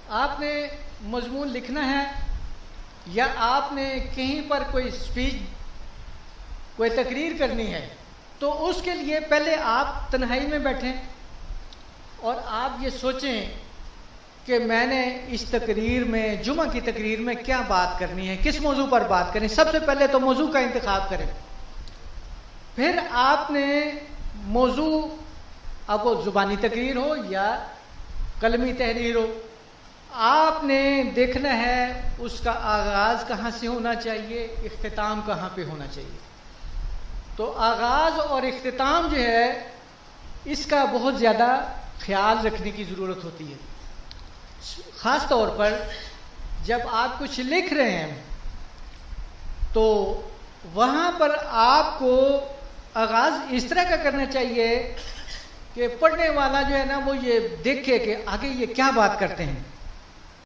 آپ نے مضمون لکھنا ہے یا آپ نے کہیں پر کوئی اسپیچ کوئی تقریر کرنی ہے تو اس کے لیے پہلے آپ تنہائی میں بیٹھیں اور آپ یہ سوچیں کہ میں نے اس تقریر میں جمعہ کی تقریر میں کیا بات کرنی ہے، کس موضوع پر بات کریں. سب سے پہلے تو موضوع کا انتخاب کریں. پھر آپ نے موضوع، اب وہ زبانی تقریر ہو یا قلمی تحریر ہو، آپ نے دیکھنا ہے اس کا آغاز کہاں سے ہونا چاہیے، اختتام کہاں پہ ہونا چاہیے. تو آغاز اور اختتام جو ہے اس کا بہت زیادہ خیال رکھنے کی ضرورت ہوتی ہے. خاص طور پر جب آپ کچھ لکھ رہے ہیں تو وہاں پر آپ کو آغاز اس طرح کا کرنا چاہیے کہ پڑھنے والا جو ہے نا وہ یہ دیکھے کہ آگے یہ کیا بات کرتے ہیں.